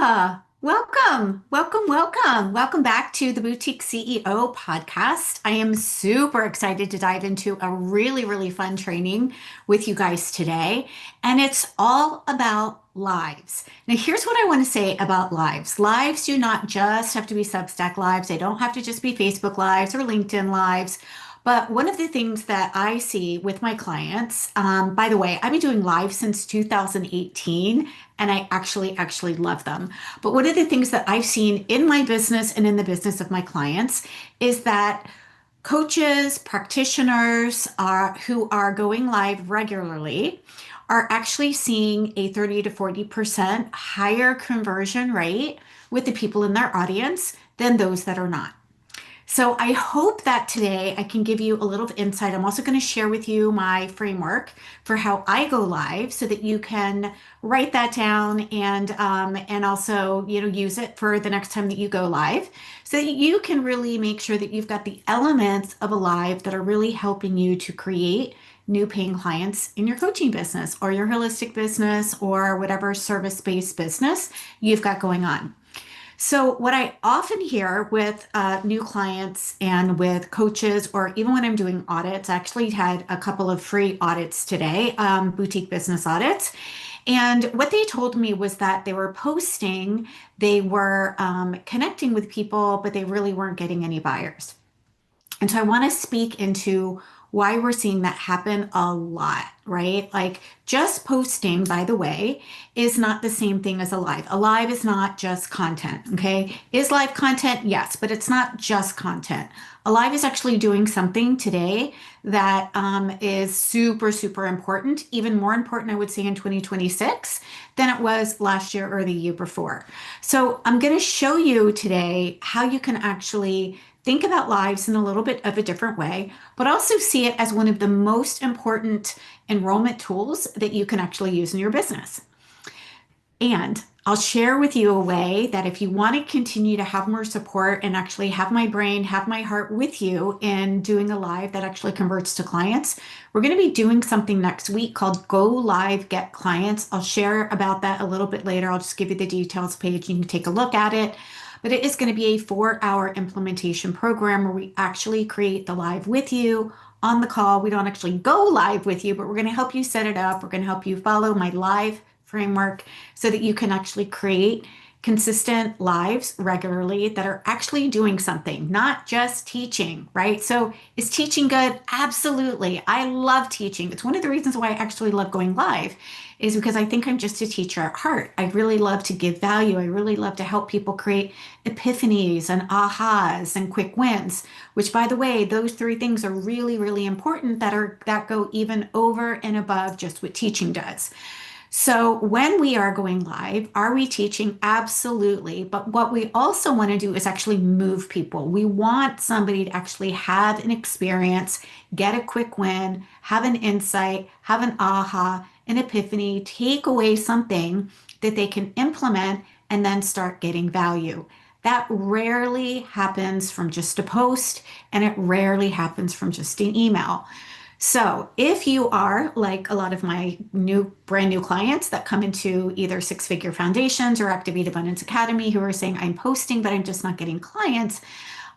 Welcome, welcome, welcome. Welcome back to the Boutique CEO podcast. I am super excited to dive into a really fun training with you guys today. And it's all about lives. Now, here's what I want to say about lives. Lives do not just have to be Substack lives. They don't have to just be Facebook lives or LinkedIn lives. But one of the things that I see with my clients, by the way, I've been doing live since 2018, and I actually love them. But one of the things that I've seen in my business and in the business of my clients is that coaches, practitioners who are going live regularly are actually seeing a 30 to 40% higher conversion rate with the people in their audience than those that are not. So I hope that today I can give you a little insight. I'm also going to share with you my framework for how I go live so that you can write that down and also, use it for the next time that you go live so that you can really make sure that you've got the elements of a live that are really helping you to create new paying clients in your coaching business or your holistic business or whatever service-based business you've got going on. So, what I often hear with new clients and with coaches, or even when I'm doing audits, I actually had a couple of free audits today, boutique business audits. And what they told me was that they were posting, they were connecting with people, but they really weren't getting any buyers. And so I want to speak into why we're seeing that happen a lot, right? Like just posting, by the way, is not the same thing as a live. A live is not just content, okay? Is live content? Yes, but it's not just content. A live is actually doing something today that is super important, even more important, I would say, in 2026 than it was last year or the year before. So I'm going to show you today how you can actually think about lives in a little bit of a different way, but also see it as one of the most important enrollment tools that you can actually use in your business. And I'll share with you a way that if you want to continue to have more support and actually have my brain, have my heart with you in doing a live that actually converts to clients, we're going to be doing something next week called Go Live Get Clients. I'll share about that a little bit later. I'll just give you the details page. You can take a look at it. But it is going to be a 4-hour implementation program where we actually create the live with you on the call. We don't actually go live with you, but we're going to help you set it up. We're going to help you follow my live framework so that you can actually create consistent lives regularly that are actually doing something, not just teaching, right? So is teaching good? Absolutely. I love teaching. It's one of the reasons why I actually love going live is because I think I'm just a teacher at heart. I really love to give value. I really love to help people create epiphanies and ahas and quick wins, which by the way, those 3 things are really important that go even over and above just what teaching does. So when we are going live, are we teaching? Absolutely. But what we also want to do is actually move people. We want somebody to actually have an experience, get a quick win, have an insight, have an aha, an epiphany, take away something that they can implement and then start getting value. That rarely happens from just a post, and it rarely happens from just an email. So if you are like a lot of my brand new clients that come into either Six Figure Foundations or Activate Abundance Academy who are saying, I'm posting, but I'm just not getting clients,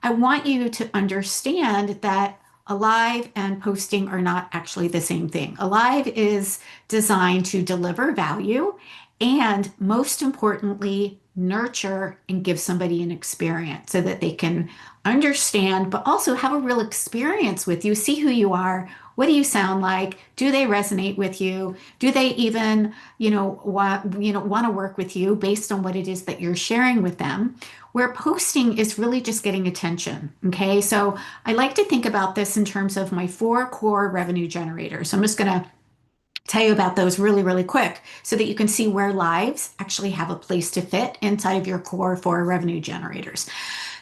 I want you to understand that a live and posting are not actually the same thing. A live is designed to deliver value and, most importantly, nurture and give somebody an experience so that they can understand, but also have a real experience with you, see who you are. What do you sound like? Do they resonate with you? Do they even, want to work with you based on what it is that you're sharing with them? Where posting is really just getting attention. Okay. So I like to think about this in terms of my 4 core revenue generators. So I'm just going to tell you about those really quick so that you can see where lives actually have a place to fit inside of your core 4 revenue generators.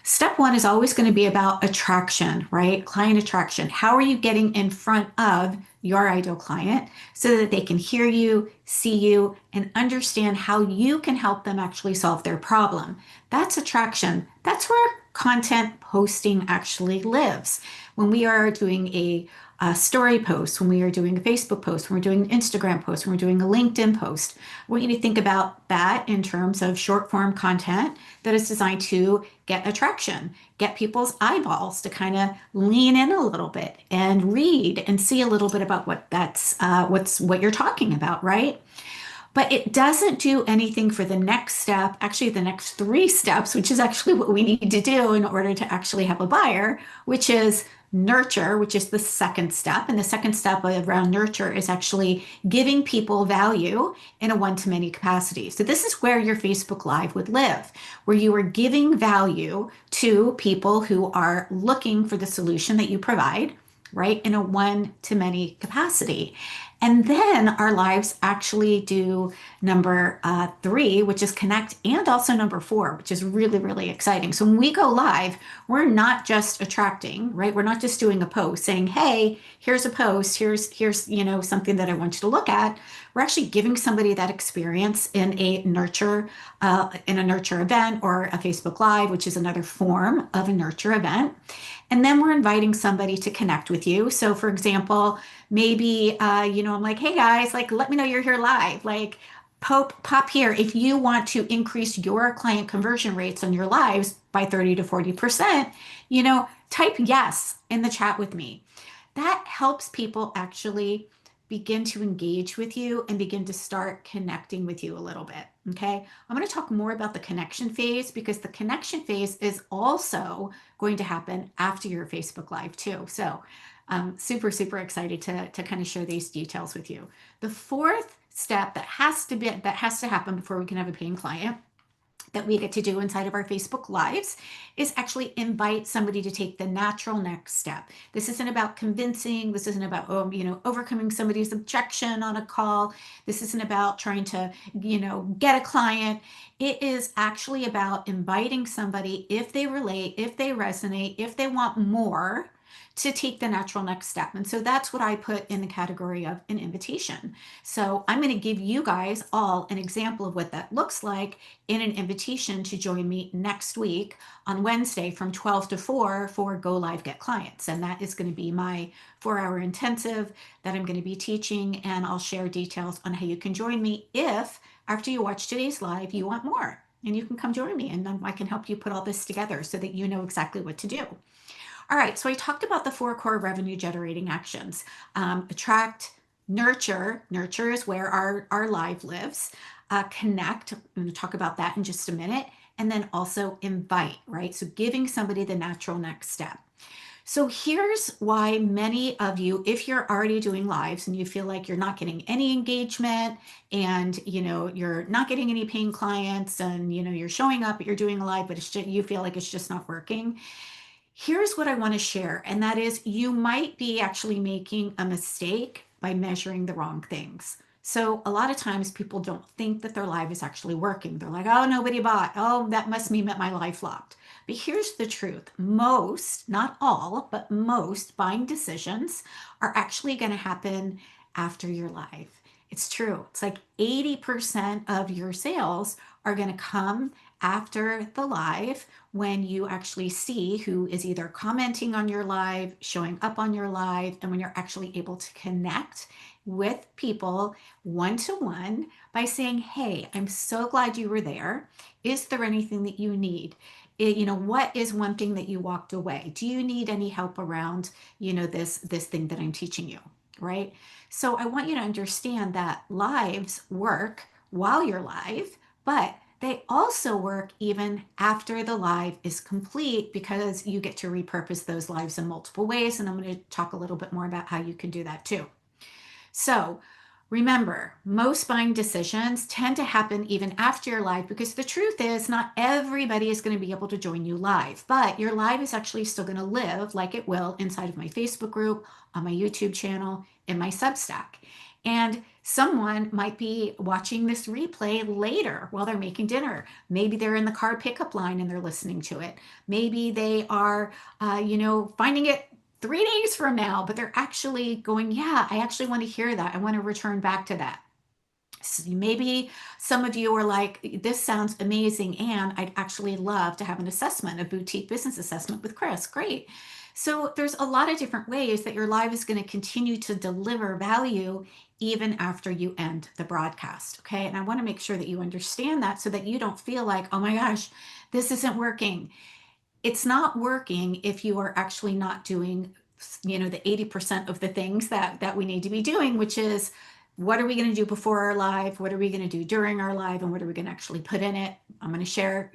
Step 1 is always going to be about attraction, right? Client attraction. How are you getting in front of your ideal client so that they can hear you, see you, and understand how you can help them actually solve their problem? That's attraction. That's where content posting actually lives. When we are doing a story posts, when we are doing a Facebook post, when we're doing an Instagram post, when we're doing a LinkedIn post. I want you to think about that in terms of short form content that is designed to get attraction, get people's eyeballs to kind of lean in a little bit and read and see a little bit about what you're talking about, right? But it doesn't do anything for the next step, actually, the next three steps, which is actually what we need to do in order to actually have a buyer, which is nurture, which is the second step. And the second step around nurture is actually giving people value in a one to many capacity. So, this is where your Facebook Live would live, where you are giving value to people who are looking for the solution that you provide, right, in a one to many capacity. And then our lives actually do number three, which is connect, and also number four, which is really, really exciting. So when we go live, we're not just attracting, right? We're not just doing a post saying, "Hey, here's a post. Here's something that I want you to look at." We're actually giving somebody that experience in a nurture event or a Facebook Live, which is another form of a nurture event. And then we're inviting somebody to connect with you. So, for example, maybe I'm like, "Hey guys, like, let me know you're here live. Like, pop here if you want to increase your client conversion rates on your lives by 30 to 40%, type yes in the chat with me." That helps people actually begin to engage with you and begin to start connecting with you a little bit. Okay. I'm going to talk more about the connection phase because the connection phase is also going to happen after your Facebook Live, too. So, super, super excited to kind of share these details with you. The fourth step that has to happen before we can have a paying client that we get to do inside of our Facebook Lives is actually invite somebody to take the natural next step. This isn't about convincing. This isn't about, overcoming somebody's objection on a call. This isn't about trying to, get a client. It is actually about inviting somebody, if they relate, if they resonate, if they want more, to take the natural next step. And so that's what I put in the category of an invitation. So I'm going to give you guys all an example of what that looks like in an invitation to join me next week on Wednesday from 12 to 4 for Go Live Get Clients. And that is going to be my 4-hour intensive that I'm going to be teaching. And I'll share details on how you can join me if, after you watch today's live, you want more. And you can come join me and then I can help you put all this together so that you know exactly what to do. All right, so I talked about the four core revenue generating actions. Attract, nurture. Nurture is where our live lives. Connect. I'm going to talk about that in just a minute. And then also invite, right? So giving somebody the natural next step. So here's why many of you, if you're already doing lives and you feel like you're not getting any engagement and you're not getting any paying clients and you're showing up, you're doing a live, but you feel like it's just not working. Here's what I want to share, and that is you might be actually making a mistake by measuring the wrong things. So a lot of times people don't think that their live is actually working. They're like, "Oh, nobody bought. Oh, that must mean that my live flopped." But here's the truth. Most, not all, but most buying decisions are actually going to happen after your live. It's true. It's like 80% of your sales are going to come after the live when you actually see who is either commenting on your live, showing up on your live, and when you're actually able to connect with people one to one by saying, "Hey, I'm so glad you were there. Is there anything that you need? What is one thing that you walked away? Do you need any help around, this thing that I'm teaching you?" Right? So I want you to understand that lives work while you're live, but they also work even after the live is complete because you get to repurpose those lives in multiple ways. And I'm going to talk a little bit more about how you can do that too. So remember, most buying decisions tend to happen even after your live because the truth is not everybody is going to be able to join you live, but your live is actually still going to live like it will inside of my Facebook group, on my YouTube channel, in my Substack. And someone might be watching this replay later while they're making dinner. Maybe they're in the car pickup line and they're listening to it. Maybe they are, finding it 3 days from now, but they're actually going, "Yeah, I actually want to hear that. I want to return back to that." So maybe some of you are like, "This sounds amazing, and I'd actually love to have an assessment, a boutique business assessment with Chris." Great. So there's a lot of different ways that your live is going to continue to deliver value even after you end the broadcast. Okay. And I want to make sure that you understand that so that you don't feel like, oh my gosh, this isn't working. It's not working if you are actually not doing, the 80% of the things that we need to be doing, which is what are we going to do before our live, what are we going to do during our live, and what are we going to actually put in it. I'm going to share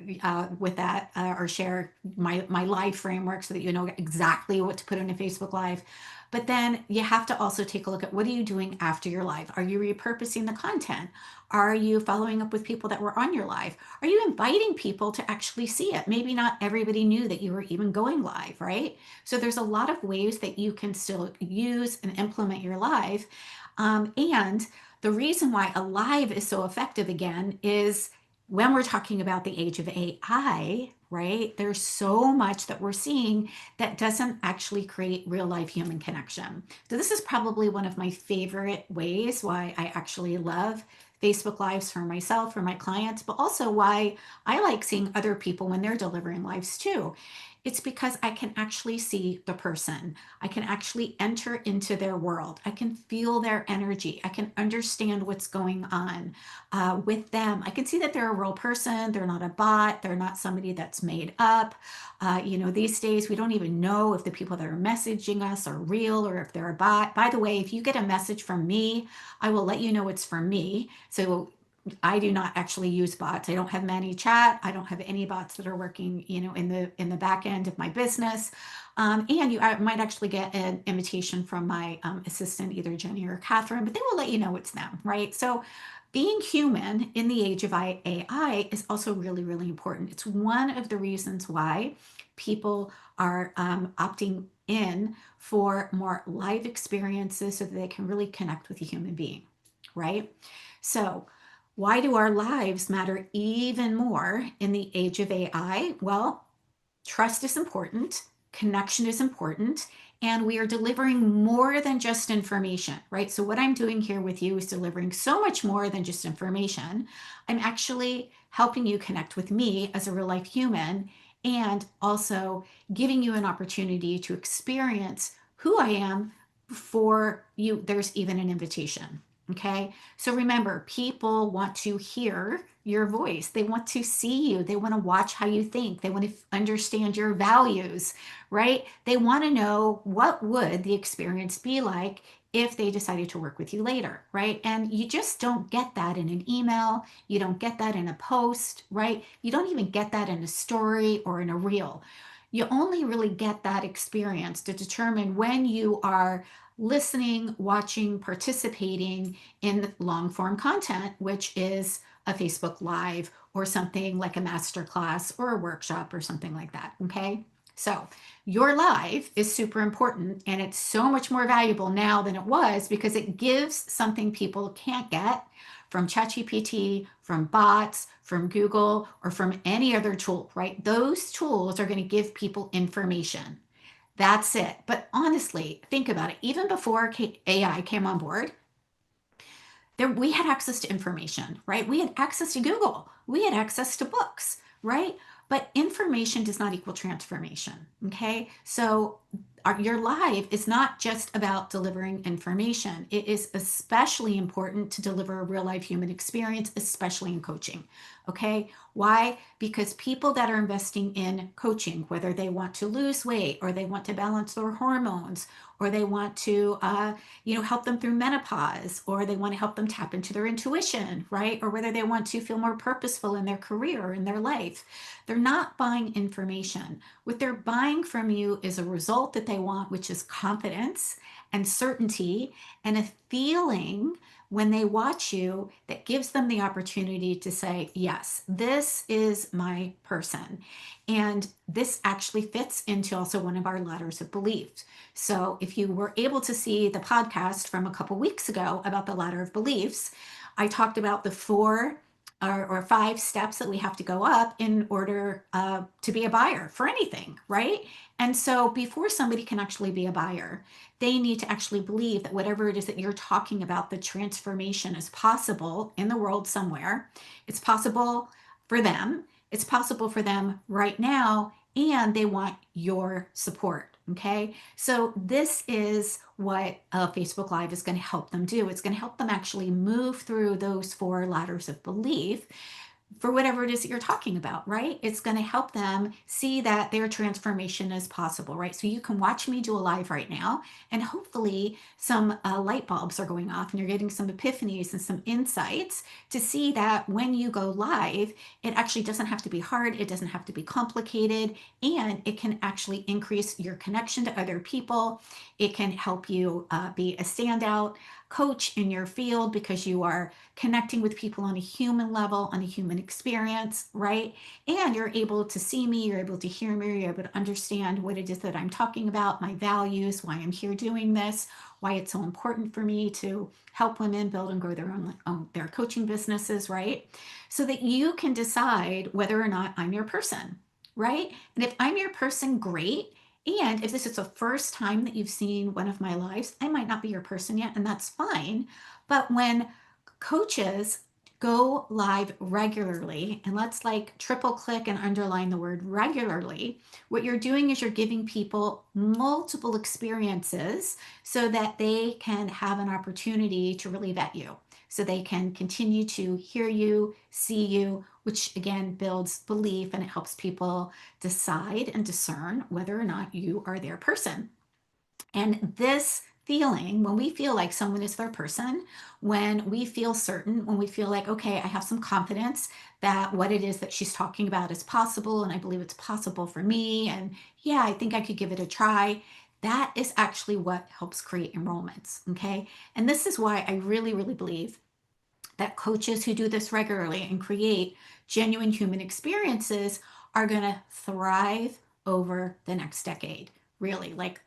with that or share my live framework so that you know exactly what to put in a Facebook live. But then you have to also take a look at what are you doing after your live. Are you repurposing the content? Are you following up with people that were on your live? Are you inviting people to actually see it? Maybe not everybody knew that you were even going live, right? So there's a lot of ways that you can still use and implement your live. And the reason why a live is so effective again is when we're talking about the age of AI, right? There's so much that we're seeing that doesn't actually create real life human connection. So this is probably one of my favorite ways why I actually love Facebook Lives for myself, for my clients, but also why I like seeing other people when they're delivering lives too. It's because I can actually see the person. I can actually enter into their world. I can feel their energy. I can understand what's going on with them. I can see that they're a real person. They're not a bot. They're not somebody that's made up. These days we don't even know if the people that are messaging us are real or if they're a bot. By the way, if you get a message from me, I will let you know it's from me. So I do not actually use bots. I don't have many chat. I don't have any bots that are working, in the back end of my business. And I might actually get an invitation from my assistant, either Jenny or Catherine, but they will let you know it's them, right? So being human in the age of AI is also really, really important. It's one of the reasons why people are opting in for more live experiences so that they can really connect with a human being, right? So why do our lives matter even more in the age of AI? Well, trust is important, connection is important, and we are delivering more than just information, right? So, what I'm doing here with you is delivering so much more than just information. I'm actually helping you connect with me as a real life human and also giving you an opportunity to experience who I am before there's even an invitation. Okay. So remember, people want to hear your voice. They want to see you. They want to watch how you think. They want to understand your values, right? They want to know what would the experience be like if they decided to work with you later, right? And you just don't get that in an email. You don't get that in a post, right? You don't even get that in a story or in a reel. You only really get that experience to determine when you are listening, watching, participating in long form content, which is a Facebook Live or something like a masterclass or a workshop or something like that. Okay. So your live is super important and it's so much more valuable now than it was because it gives something people can't get from ChatGPT, from bots, from Google, or from any other tool, right? Those tools are going to give people information. That's it. But honestly, think about it. Even before AI came on board, we had access to information, right? We had access to Google. We had access to books, right? But information does not equal transformation. Okay. So your live is not just about delivering information. It is especially important to deliver a real life human experience, especially in coaching. Okay. Why? Because people that are investing in coaching, whether they want to lose weight or they want to balance their hormones or they want to, help them through menopause, or they want to help them tap into their intuition, right? Or whether they want to feel more purposeful in their career or in their life. They're not buying information. What they're buying from you is a result that they want, which is confidence and certainty and a feeling when they watch you that gives them the opportunity to say, yes, this is my person. And this actually fits into also one of our ladders of beliefs. So if you were able to see the podcast from a couple weeks ago about the ladder of beliefs, I talked about the four or five steps that we have to go up in order to be a buyer for anything, right? And so before somebody can actually be a buyer, they need to actually believe that whatever it is that you're talking about, the transformation is possible in the world somewhere. It's possible for them. It's possible for them right now, and they want your support. Okay, so this is what a Facebook Live is going to help them do. It's going to help them actually move through those four ladders of belief for whatever it is that you're talking about, right? It's going to help them see that their transformation is possible, right? So you can watch me do a live right now, and hopefully some light bulbs are going off and you're getting some epiphanies and some insights to see that when you go live, it actually doesn't have to be hard, it doesn't have to be complicated, and it can actually increase your connection to other people. It can help you be a standout coach in your field because you are connecting with people on a human level, on a human experience, right? And you're able to see me, you're able to hear me, you're able to understand what it is that I'm talking about, my values, why I'm here doing this, why it's so important for me to help women build and grow their coaching businesses, right? So that you can decide whether or not I'm your person, right? And if I'm your person, great. And if this is the first time that you've seen one of my lives, I might not be your person yet, and that's fine. But when coaches go live regularly, and let's like triple click and underline the word regularly, what you're doing is you're giving people multiple experiences so that they can have an opportunity to really vet you. So they can continue to hear you, see you, which again builds belief and it helps people decide and discern whether or not you are their person. And this feeling, when we feel like someone is their person, when we feel certain, when we feel like, okay, I have some confidence that what it is that she's talking about is possible, and I believe it's possible for me, and yeah, I think I could give it a try. That is actually what helps create enrollments. Okay. And this is why I really, really believe that coaches who do this regularly and create genuine human experiences are going to thrive over the next decade. Really, like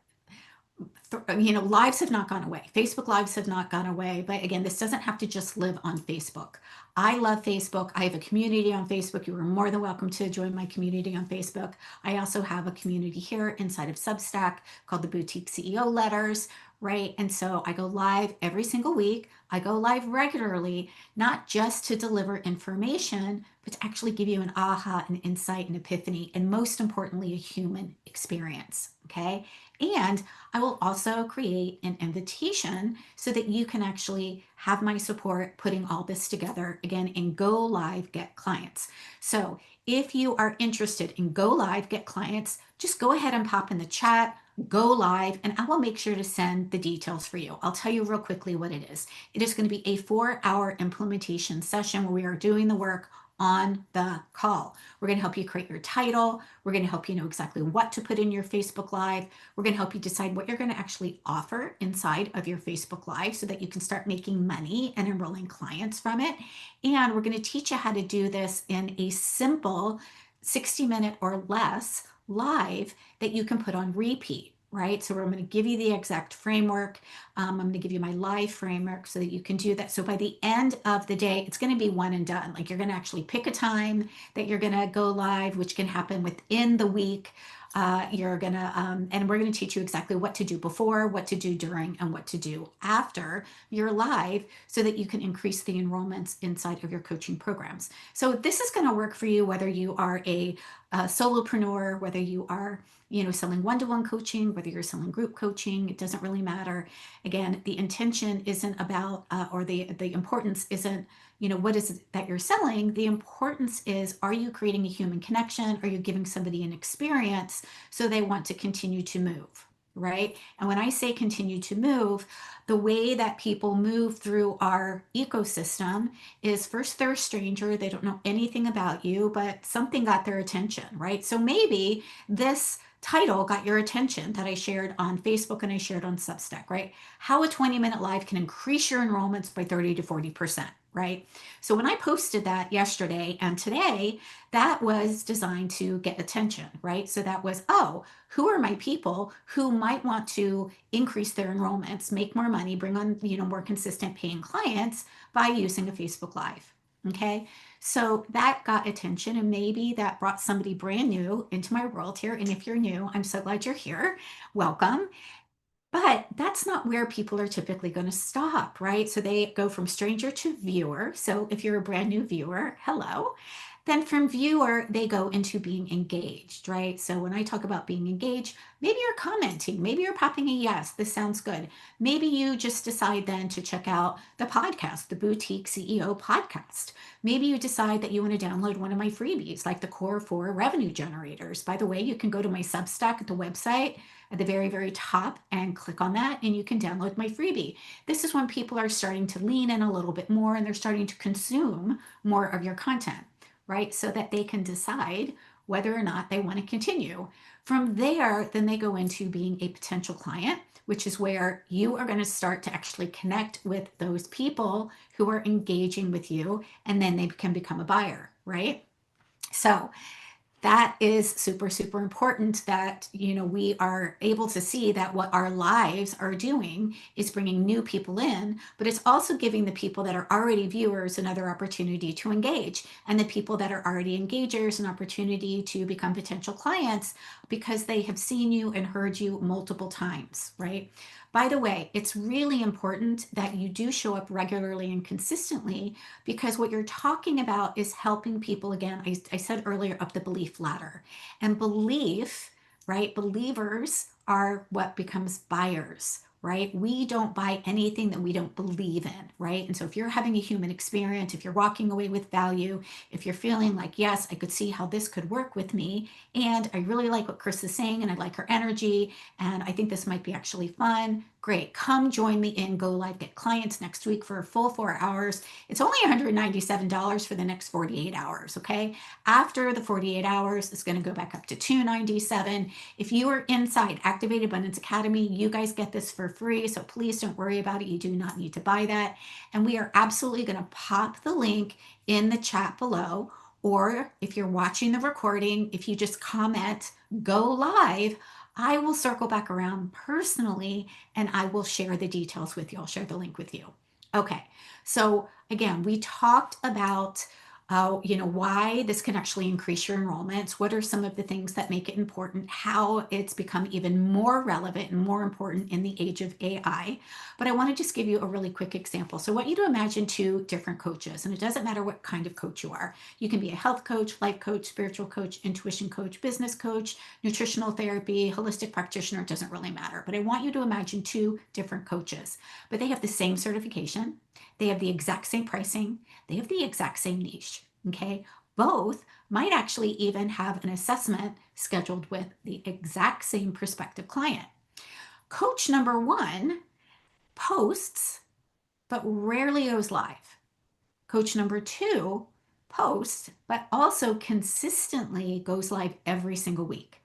lives have not gone away. Facebook lives have not gone away. But again, this doesn't have to just live on Facebook. I love Facebook. I have a community on Facebook. You are more than welcome to join my community on Facebook. I also have a community here inside of Substack called the Boutique CEO Letters, right? And so I go live every single week. I go live regularly, not just to deliver information, but to actually give you an aha, an insight, an epiphany, and most importantly, a human experience. Okay. And I will also create an invitation so that you can actually have my support putting all this together again and go live, get clients. So if you are interested in go live, get clients, just go ahead and pop in the chat, go live, and I will make sure to send the details for you. I'll tell you real quickly what it is. It is going to be a 4-hour implementation session where we are doing the work on the call. We're going to help you create your title. We're going to help you know exactly what to put in your Facebook Live. We're going to help you decide what you're going to actually offer inside of your Facebook Live so that you can start making money and enrolling clients from it. And we're going to teach you how to do this in a simple 60-minute or less live that you can put on repeat. Right. So I'm going to give you the exact framework. I'm going to give you my live framework so that you can do that. So by the end of the day, it's going to be one and done. Like you're going to actually pick a time that you're going to go live, which can happen within the week. And we're going to teach you exactly what to do before, what to do during, and what to do after you're live so that you can increase the enrollments inside of your coaching programs. So this is going to work for you, whether you are a solopreneur, whether you are selling one-to-one coaching, whether you're selling group coaching, it doesn't really matter. Again, the intention isn't about, or the importance isn't, what is it that you're selling? The importance is, are you creating a human connection? Are you giving somebody an experience so they want to continue to move? Right. And when I say continue to move, the way that people move through our ecosystem is first they're a stranger, they don't know anything about you, but something got their attention, right? So maybe this title got your attention that I shared on Facebook and I shared on Substack, right? How a 20-minute live can increase your enrollments by 30 to 40%, right? So when I posted that yesterday and today, that was designed to get attention, right? So that was, oh, who are my people who might want to increase their enrollments, make more money, bring on, more consistent paying clients by using a Facebook Live. Okay. So that got attention, and maybe that brought somebody brand new into my world here. And if you're new, I'm so glad you're here. Welcome. But that's not where people are typically going to stop, right? So they go from stranger to viewer. So if you're a brand new viewer, hello. Then from viewer, they go into being engaged, right? So when I talk about being engaged, maybe you're commenting, maybe you're popping a yes, this sounds good. Maybe you just decide then to check out the podcast, the Boutique CEO podcast. Maybe you decide that you want to download one of my freebies, like the Core 4 Revenue Generators. By the way, you can go to my Substack at the website at the very, very top and click on that, and you can download my freebie. This is when people are starting to lean in a little bit more and they're starting to consume more of your content, right? So that they can decide whether or not they want to continue. From there, then they go into being a potential client, which is where you are going to start to actually connect with those people who are engaging with you, and then they can become a buyer, right? So that is super, super important that, we are able to see that what our lives are doing is bringing new people in, but it's also giving the people that are already viewers another opportunity to engage, and the people that are already engagers an opportunity to become potential clients because they have seen you and heard you multiple times, right? By the way, it's really important that you do show up regularly and consistently, because what you're talking about is helping people. Again, I said earlier, up the belief ladder. And belief, right? Believers are what becomes buyers, right? We don't buy anything that we don't believe in, right? And so if you're having a human experience, if you're walking away with value, if you're feeling like, yes, I could see how this could work with me, and I really like what Chris is saying, and I like her energy, and I think this might be actually fun, great. Come join me in Go Live Get Clients next week for a full 4 hours. It's only $197 for the next 48 hours, okay? After the 48 hours, it's going to go back up to $297. If you are inside Activate Abundance Academy, you guys get this for free, so please don't worry about it. You do not need to buy that. And we are absolutely going to pop the link in the chat below, or if you're watching the recording, if you just comment Go Live, I will circle back around personally and I will share the details with you. I'll share the link with you. Okay, so again, we talked about why this can actually increase your enrollments. What are some of the things that make it important? How it's become even more relevant and more important in the age of AI. But I want to just give you a really quick example. So I want you to imagine two different coaches, and it doesn't matter what kind of coach you are. You can be a health coach, life coach, spiritual coach, intuition coach, business coach, nutritional therapy, holistic practitioner. It doesn't really matter. But I want you to imagine two different coaches, but they have the same certification. They have the exact same pricing. They have the exact same niche. Okay. Both might actually even have an assessment scheduled with the exact same prospective client. Coach number one posts, but rarely goes live. Coach number two posts, but also consistently goes live every single week.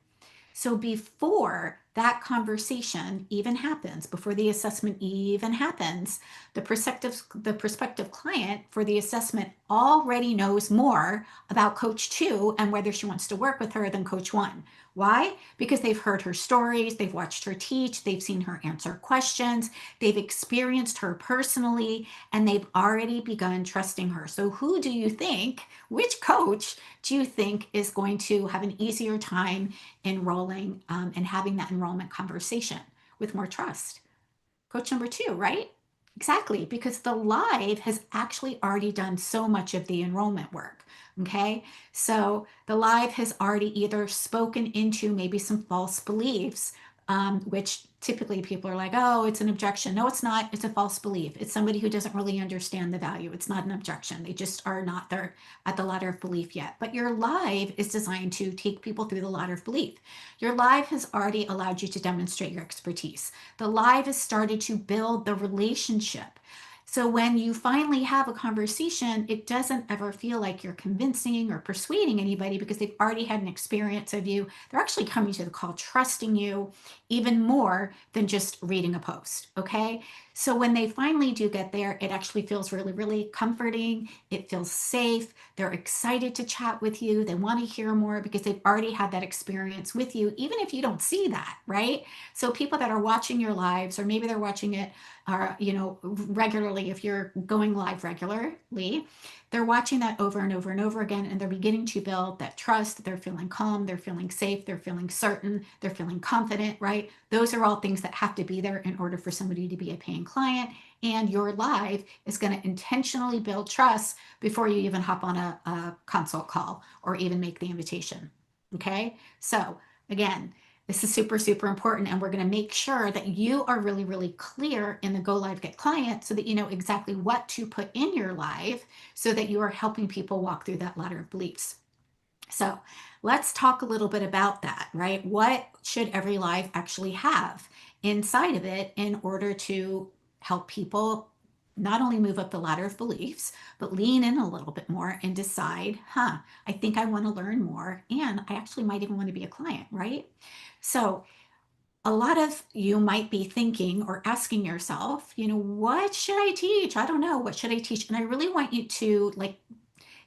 So before that conversation even happens, before the assessment even happens, the prospective client for the assessment already knows more about Coach 2 and whether she wants to work with her than Coach 1. Why? Because they've heard her stories, they've watched her teach, they've seen her answer questions, they've experienced her personally, and they've already begun trusting her. So who do you think, which coach do you think is going to have an easier time enrolling and having that enrollment conversation with more trust? Coach number two, right? Exactly, because the live has actually already done so much of the enrollment work. Okay, so the live has already either spoken into maybe some false beliefs, which typically people are like, oh, it's an objection. No, it's not. It's a false belief. It's somebody who doesn't really understand the value. It's not an objection. They just are not there at the ladder of belief yet. But your live is designed to take people through the ladder of belief. Your live has already allowed you to demonstrate your expertise. The live has started to build the relationship. So when you finally have a conversation, it doesn't ever feel like you're convincing or persuading anybody, because they've already had an experience of you. They're actually coming to the call trusting you even more than just reading a post. Okay. So when they finally do get there, it actually feels really, really comforting. It feels safe. They're excited to chat with you. They want to hear more because they've already had that experience with you, even if you don't see that, right? So people that are watching your lives, or maybe they're watching it regularly, if you're going live regularly, they're watching that over and over and over again, and they're beginning to build that trust. They're feeling calm, they're feeling safe, they're feeling certain, they're feeling confident, right? Those are all things that have to be there in order for somebody to be a paying client. And your live is going to intentionally build trust before you even hop on a consult call or even make the invitation. Okay. So, again, this is super, super important. And we're going to make sure that you are really, really clear in the Go Live Get Client so that you know exactly what to put in your live so that you are helping people walk through that ladder of beliefs. So let's talk a little bit about that, right? What should every live actually have inside of it in order to help people not only move up the ladder of beliefs, but lean in a little bit more and decide, I think I want to learn more. And I actually might even want to be a client, right? So a lot of you might be thinking or asking yourself, what should I teach? I don't know. What should I teach? And I really want you to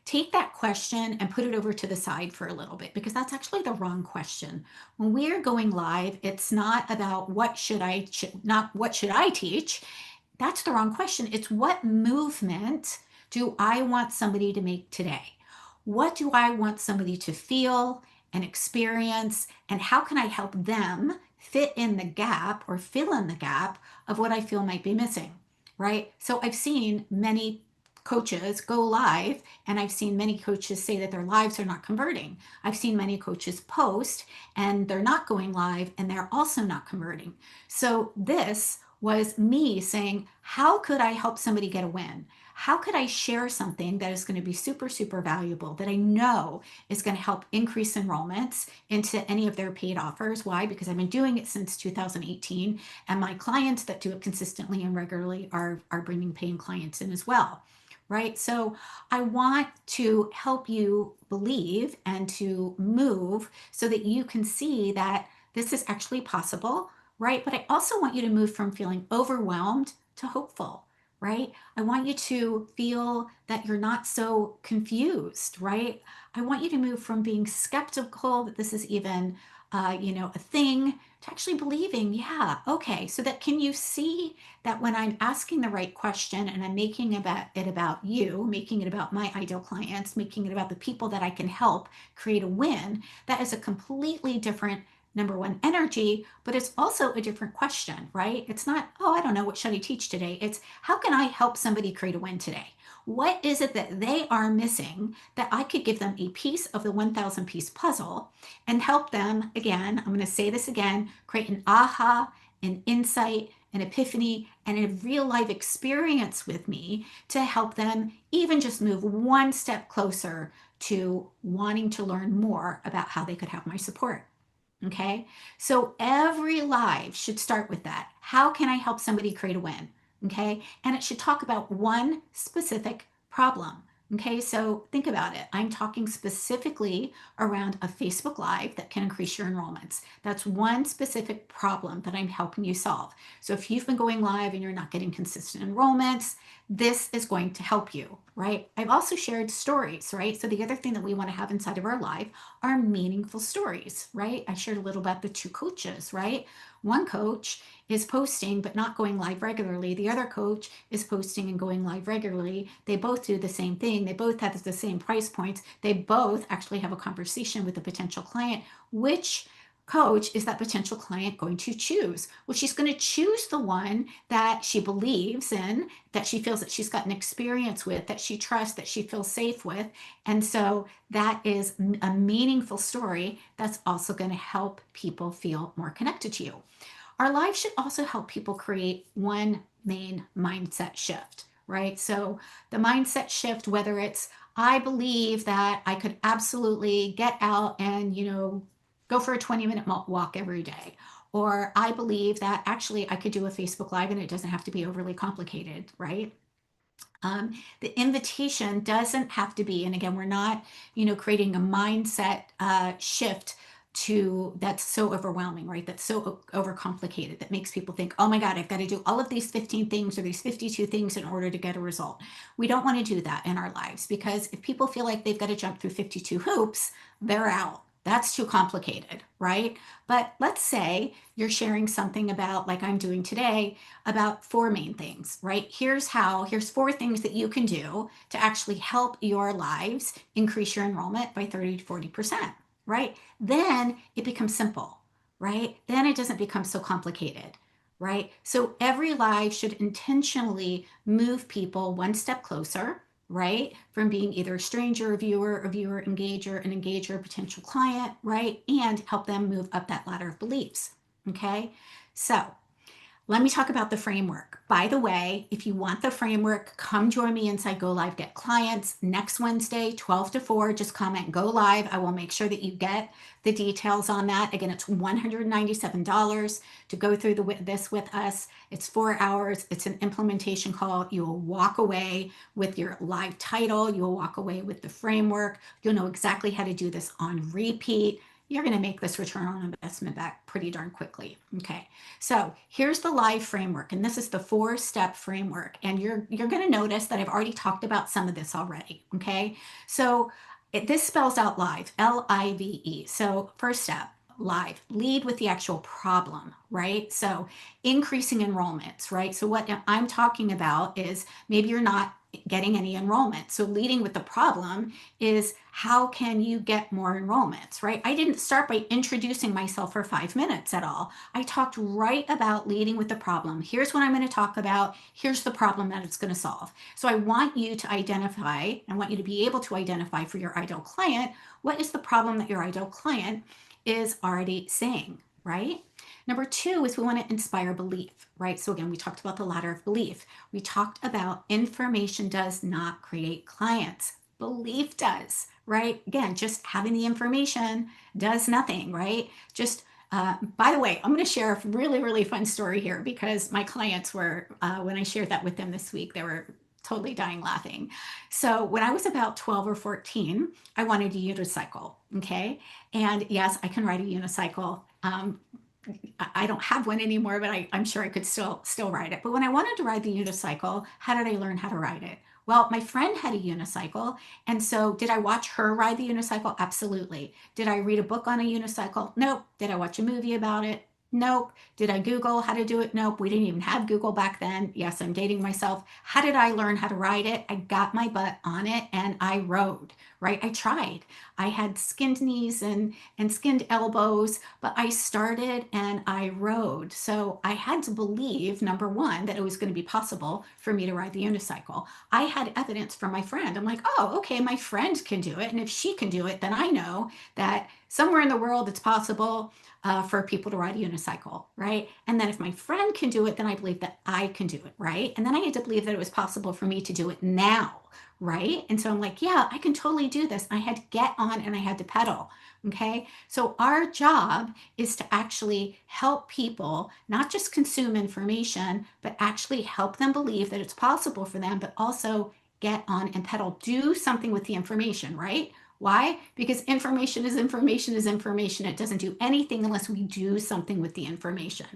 take that question and put it over to the side for a little bit because that's actually the wrong question. When we are going live, it's not about not what should I teach. That's the wrong question. It's what movement do I want somebody to make today? What do I want somebody to feel and experience? And how can I help them fit in the gap or fill in the gap of what I feel might be missing? Right. So I've seen many coaches go live, and I've seen many coaches say that their lives are not converting. I've seen many coaches post and they're not going live and they're also not converting. So this was me saying, how could I help somebody get a win? How could I share something that is going to be super, super valuable that I know is going to help increase enrollments into any of their paid offers? Why? Because I've been doing it since 2018, and my clients that do it consistently and regularly are bringing paying clients in as well. Right? So I want to help you believe and to move so that you can see that this is actually possible, right? But I also want you to move from feeling overwhelmed to hopeful, right? I want you to feel that you're not so confused, right? I want you to move from being skeptical that this is even, a thing to actually believing, yeah, okay. So that can you see that when I'm asking the right question and I'm making it about you, making it about my ideal clients, making it about the people that I can help create a win, that is a completely different number one energy, but it's also a different question, right? It's not, oh, I don't know, what should I teach today? It's how can I help somebody create a win today? What is it that they are missing that I could give them a piece of the 1,000 piece puzzle and help them, again, I'm going to say this again, create an aha, an insight, an epiphany, and a real life experience with me to help them even just move one step closer to wanting to learn more about how they could have my support. Okay. So every live should start with that. How can I help somebody create a win? Okay. And it should talk about one specific problem. Okay. So think about it. I'm talking specifically around a Facebook Live that can increase your enrollments. That's one specific problem that I'm helping you solve. So if you've been going live and you're not getting consistent enrollments, this is going to help you, right? I've also shared stories, right? So the other thing that we want to have inside of our live are meaningful stories, right? I shared a little about the two coaches, right? One coach is posting but not going live regularly. The other coach is posting and going live regularly. They both do the same thing. They both have the same price points. They both actually have a conversation with a potential client. Which coach is that potential client going to choose? Well, she's going to choose the one that she believes in, that she feels that she's got an experience with, that she trusts, that she feels safe with. And so that is a meaningful story that's also going to help people feel more connected to you. Our lives should also help people create one main mindset shift, right? So the mindset shift, whether it's, I believe that I could absolutely get out and, go for a 20-minute walk every day. Or I believe that actually I could do a Facebook Live and it doesn't have to be overly complicated, right? The invitation doesn't have to be, and again, we're not, creating a mindset shift to that's so overwhelming, right? That's so overcomplicated that makes people think, oh my God, I've got to do all of these 15 things or these 52 things in order to get a result. We don't want to do that in our lives because if people feel like they've got to jump through 52 hoops, they're out. That's too complicated, right? But let's say you're sharing something about, like I'm doing today, about four main things, right? Here's four things that you can do to actually help your lives increase your enrollment by 30 to 40%, right? Then it becomes simple, right? Then it doesn't become so complicated, right? So every live should intentionally move people one step closer, right? From being either a stranger, a viewer, engager, an engager, potential client, right? And help them move up that ladder of beliefs. Okay. So let me talk about the framework. By the way, if you want the framework, come join me inside Go Live Get Clients next Wednesday, 12 to 4. Just comment Go Live. I will make sure that you get the details on that. Again, it's $197 to go through this with us. It's 4 hours. It's an implementation call. You will walk away with your live title. You'll walk away with the framework. You'll know exactly how to do this on repeat. You're going to make this return on investment back pretty darn quickly. Okay. So here's the live framework, and this is the 4-step framework. And you're going to notice that I've already talked about some of this already. Okay. So this spells out live, Live. So first step, live, lead with the actual problem, right? So increasing enrollments, right? So what I'm talking about is maybe you're not getting any enrollment. So leading with the problem is how can you get more enrollments, right? I didn't start by introducing myself for 5 minutes at all. I talked right about leading with the problem. Here's what I'm going to talk about. Here's the problem that it's going to solve. So I want you to identify, I want you to be able to identify for your ideal client, what is the problem that your ideal client is already saying, right? Number two is we want to inspire belief, right? So again, we talked about the ladder of belief. We talked about information does not create clients. Belief does, right? Again, just having the information does nothing, right? Just by the way, I'm going to share a really, really fun story here because my clients were, when I shared that with them this week, they were totally dying laughing. So when I was about 12 or 14, I wanted a unicycle. Okay. And yes, I can ride a unicycle. I don't have one anymore, but I'm sure I could still ride it. But when I wanted to ride the unicycle, how did I learn how to ride it? Well, my friend had a unicycle. And so did I watch her ride the unicycle? Absolutely. Did I read a book on a unicycle? Nope. Did I watch a movie about it? Nope. Did I Google how to do it? Nope. We didn't even have Google back then. Yes, I'm dating myself. How did I learn how to ride it? I got my butt on it and I rode, right? I tried. I had skinned knees and skinned elbows, but I started and I rode. So I had to believe, number one, that it was going to be possible for me to ride the unicycle. I had evidence from my friend. I'm like, oh, okay, my friend can do it. And if she can do it, then I know that somewhere in the world it's possible for people to ride a unicycle, right? And then if my friend can do it, then I believe that I can do it, right? And then I had to believe that it was possible for me to do it now, right? And so I'm like, yeah, I can totally do this. I had to get on and I had to pedal. Okay. So our job is to actually help people not just consume information, but actually help them believe that it's possible for them, but also get on and pedal, do something with the information, right? Why? Because information is information is information. It doesn't do anything unless we do something with the information.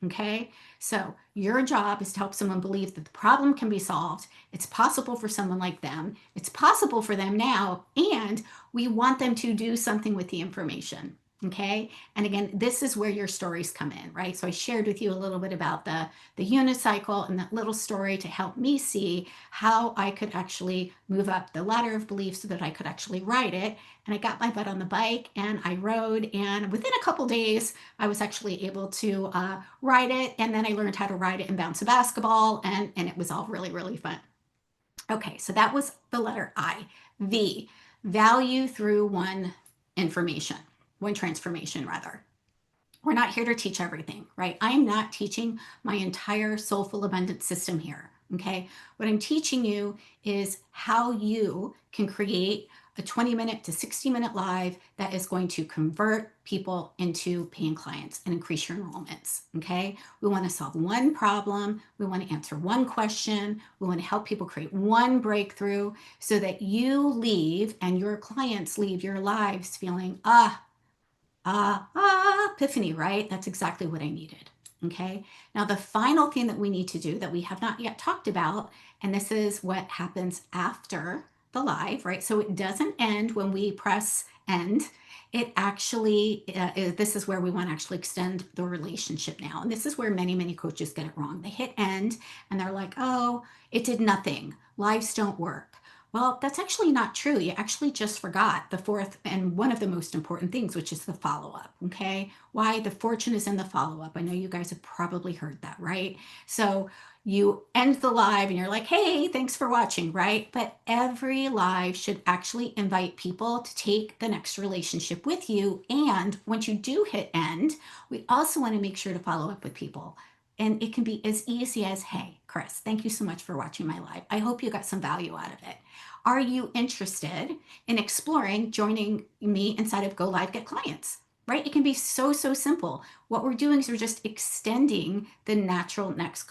Okay. So your job is to help someone believe that the problem can be solved. It's possible for someone like them. It's possible for them now. And we want them to do something with the information. Okay. And again, this is where your stories come in, right? So I shared with you a little bit about the unicycle and that little story to help me see how I could actually move up the ladder of belief so that I could actually ride it. And I got my butt on the bike and I rode. And within a couple days, I was actually able to ride it. And then I learned how to ride it and bounce a basketball. And it was all really, really fun. Okay, so that was the letter I. V, value through one transformation rather. We're not here to teach everything, right? I'm not teaching my entire soulful abundance system here. Okay. What I'm teaching you is how you can create a 20-minute to 60-minute live that is going to convert people into paying clients and increase your enrollments. Okay. We want to solve one problem. We want to answer one question. We want to help people create one breakthrough so that you leave and your clients leave your lives feeling, epiphany, right? That's exactly what I needed. Okay. Now, the final thing that we need to do that we have not yet talked about, and this is what happens after the live, right? So it doesn't end when we press end. It actually, this is where we want to actually extend the relationship now. And this is where many, many coaches get it wrong. They hit end and they're like, oh, it did nothing. Lives don't work. Well, that's actually not true. You actually just forgot the fourth and one of the most important things, which is the follow up. Okay. Why? The fortune is in the follow up. I know you guys have probably heard that, right? So you end the live and you're like, hey, thanks for watching, right? But every live should actually invite people to take the next relationship with you. And once you do hit end, we also want to make sure to follow up with people. And it can be as easy as, hey, Chris, thank you so much for watching my live. I hope you got some value out of it. Are you interested in exploring joining me inside of Go Live Get Clients? Right? It can be so, so simple. What we're doing is we're just extending the natural next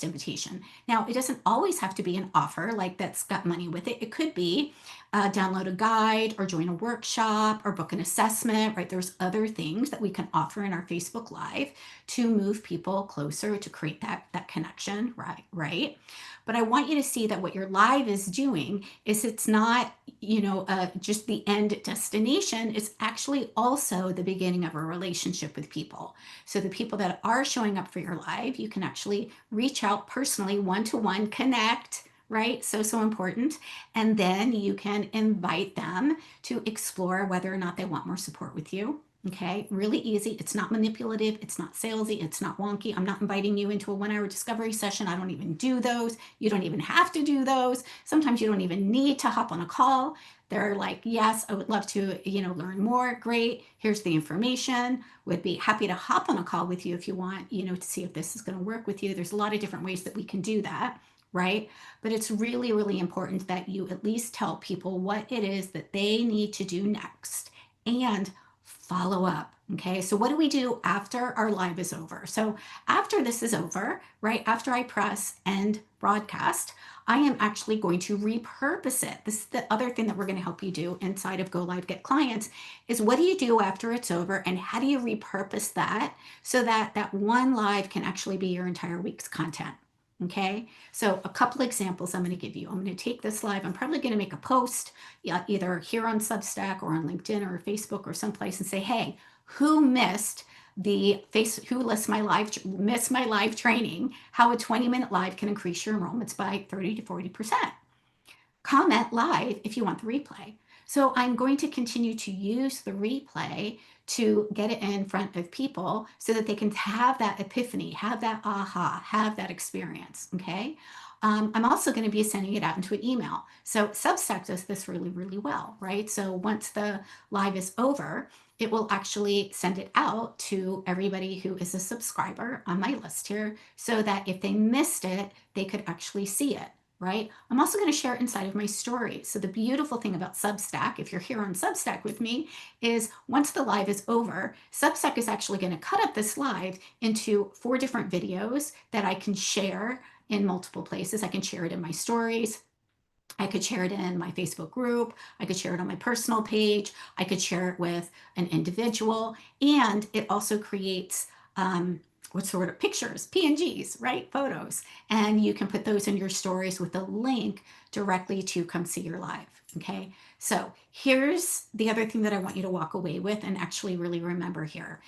invitation. Now, it doesn't always have to be an offer like that's got money with it. It could be download a guide or join a workshop or book an assessment, right? There's other things that we can offer in our Facebook Live to move people closer to create that connection, right? Right. But I want you to see that what your live is doing is it's not, just the end destination. It's actually also the beginning of a relationship with people. So the people that are showing up for your live, you can actually reach out personally, one-to-one, connect, right? So, so important. And then you can invite them to explore whether or not they want more support with you. Okay, really easy. It's not manipulative. It's not salesy. It's not wonky. I'm not inviting you into a 1 hour discovery session. I don't even do those. You don't even have to do those. Sometimes you don't even need to hop on a call. They're like, yes, I would love to, learn more. Great. Here's the information. Would be happy to hop on a call with you if you want, to see if this is going to work with you. There's a lot of different ways that we can do that, right? But it's really, really important that you at least tell people what it is that they need to do next and follow up. Okay, so what do we do after our live is over? So after this is over, right, after I press end broadcast, I am actually going to repurpose it. This is the other thing that we're going to help you do inside of Go Live Get Clients is what do you do after it's over and how do you repurpose that so that that one live can actually be your entire week's content? Okay, so a couple examples I'm going to give you. I'm going to take this live. I'm probably going to make a post either here on Substack or on LinkedIn or Facebook or someplace and say, hey, who missed missed my live training, how a 20-minute live can increase your enrollments by 30 to 40%. Comment live if you want the replay. So I'm going to continue to use the replay to get it in front of people so that they can have that epiphany, have that aha, have that experience. Okay. I'm also going to be sending it out into an email. So Substack does this really, really well, right? So once the live is over, it will actually send it out to everybody who is a subscriber on my list here so that if they missed it, they could actually see it. Right? I'm also going to share it inside of my story. So the beautiful thing about Substack, if you're here on Substack with me, is once the live is over, Substack is actually going to cut up this live into 4 different videos that I can share in multiple places. I can share it in my stories. I could share it in my Facebook group. I could share it on my personal page. I could share it with an individual. And it also creates what sort of pictures, PNGs, right? Photos. And you can put those in your stories with a link directly to come see your live. Okay. So here's the other thing that I want you to walk away with and actually really remember here.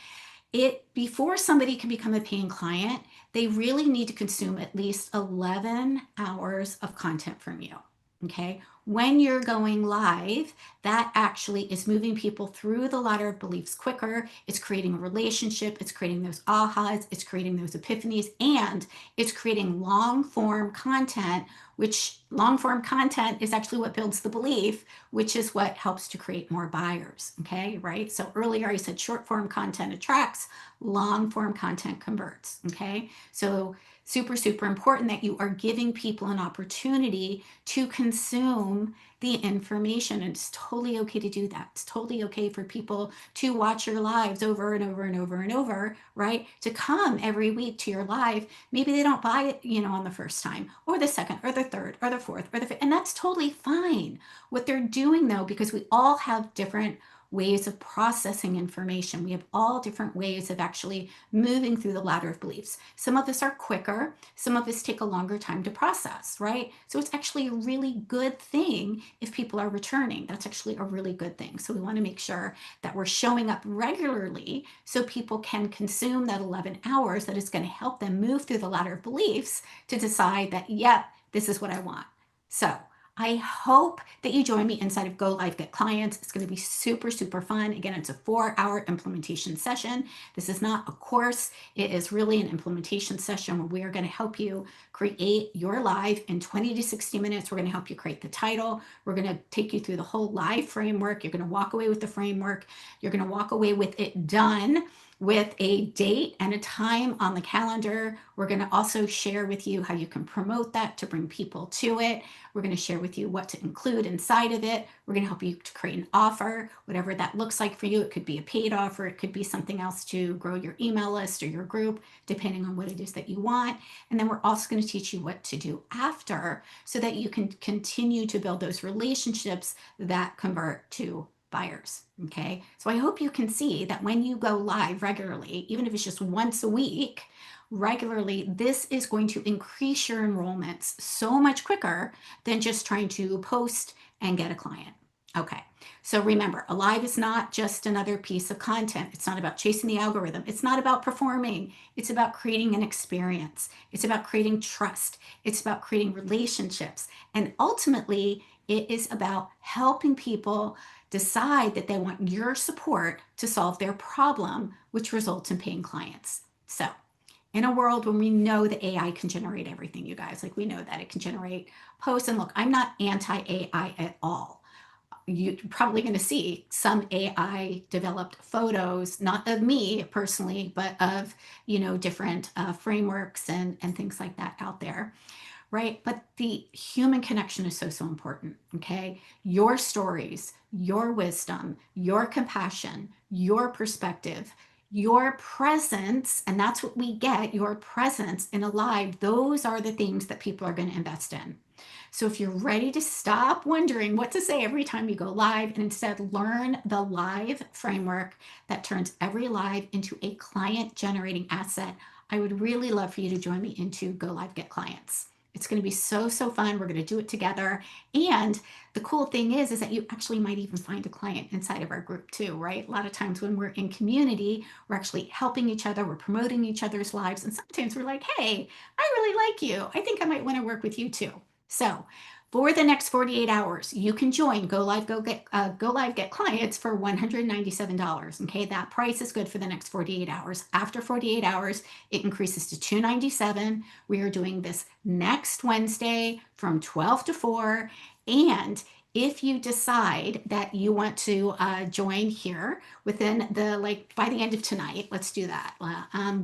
Before somebody can become a paying client, they really need to consume at least 11 hours of content from you. Okay. When you're going live, that actually is moving people through the ladder of beliefs quicker. It's creating a relationship. It's creating those ahas. It's creating those epiphanies. And it's creating long form content, which long form content is actually what builds the belief, which is what helps to create more buyers. Okay. Right. So earlier I said short form content attracts, long form content converts. Okay. So super, super important that you are giving people an opportunity to consume the information. And it's totally okay to do that. It's totally okay for people to watch your lives over and over and over and over, right? To come every week to your live. Maybe they don't buy it, on the first time or the second or the third or the fourth or the fifth. And that's totally fine. What they're doing though, because we all have different ways of processing information. We have all different ways of actually moving through the ladder of beliefs. Some of us are quicker, some of us take a longer time to process, right? So it's actually a really good thing if people are returning. That's actually a really good thing. So we want to make sure that we're showing up regularly so people can consume that 11 hours that is going to help them move through the ladder of beliefs to decide that, yep, this is what I want. So I hope that you join me inside of Go Live Get Clients. It's going to be super, super fun. Again, it's a 4-hour implementation session. This is not a course. It is really an implementation session where we are going to help you create your live in 20 to 60 minutes. We're going to help you create the title. We're going to take you through the whole live framework. You're going to walk away with the framework. You're going to walk away with it done with a date and a time on the calendar. We're going to also share with you how you can promote that to bring people to it. We're going to share with you what to include inside of it. We're going to help you to create an offer, whatever that looks like for you. It could be a paid offer. It could be something else to grow your email list or your group, depending on what it is that you want. And then we're also going to teach you what to do after so that you can continue to build those relationships that convert to buyers. Okay. So I hope you can see that when you go live regularly, even if it's just once a week, regularly, this is going to increase your enrollments so much quicker than just trying to post and get a client. Okay. So remember, a live is not just another piece of content. It's not about chasing the algorithm. It's not about performing. It's about creating an experience. It's about creating trust. It's about creating relationships. And ultimately, it is about helping people decide that they want your support to solve their problem, which results in paying clients. So, in a world when we know that AI can generate everything, you guys, like we know that it can generate posts. And look, I'm not anti AI at all. You're probably going to see some AI developed photos, not of me personally, but of, different frameworks and things like that out there, right? But the human connection is so, so important. Okay. Your stories, your wisdom, your compassion, your perspective, your presence, and that's what we get, your presence in a live, those are the things that people are going to invest in. So if you're ready to stop wondering what to say every time you go live and instead learn the live framework that turns every live into a client generating asset, I would really love for you to join me into Go Live Get Clients. It's going to be so, so fun. We're going to do it together. And the cool thing is that you actually might even find a client inside of our group too, right? A lot of times when we're in community, we're actually helping each other. We're promoting each other's lives. And sometimes we're like, hey, I really like you. I think I might want to work with you too. So for the next 48 hours, you can join Go Live Get Clients for $197. Okay, that price is good for the next 48 hours. After 48 hours, it increases to $297. We are doing this next Wednesday from 12 to 4. And if you decide that you want to join here within by the end of tonight, let's do that.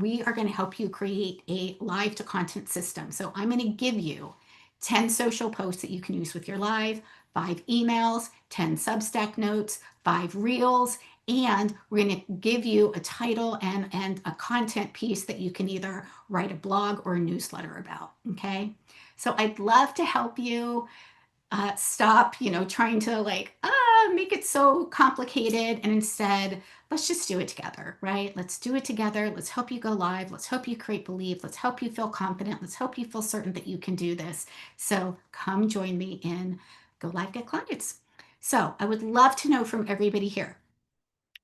We are going to help you create a live to content system. So I'm going to give you 10 social posts that you can use with your live, 5 emails, 10 Substack notes, 5 reels, and we're going to give you a title and a content piece that you can either write a blog or a newsletter about. Okay. So I'd love to help you stop, trying to make it so complicated and instead let's just do it together, right? Let's do it together. Let's help you go live. Let's help you create belief. Let's help you feel confident. Let's help you feel certain that you can do this. So come join me in Go Live Get Clients. So I would love to know from everybody here.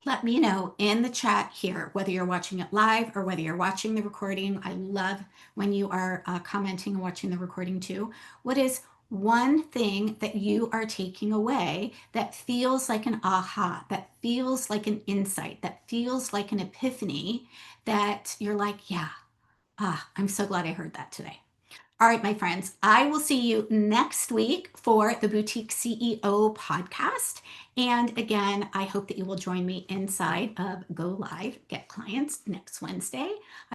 Let me know in the chat here whether you're watching it live or whether you're watching the recording. I love when you are commenting and watching the recording too. What is one thing that you are taking away that feels like an aha, that feels like an insight, that feels like an epiphany, that you're like, yeah, I'm so glad I heard that today. All right, my friends, I will see you next week for the Boutique CEO podcast. And again, I hope that you will join me inside of Go Live Get Clients next Wednesday.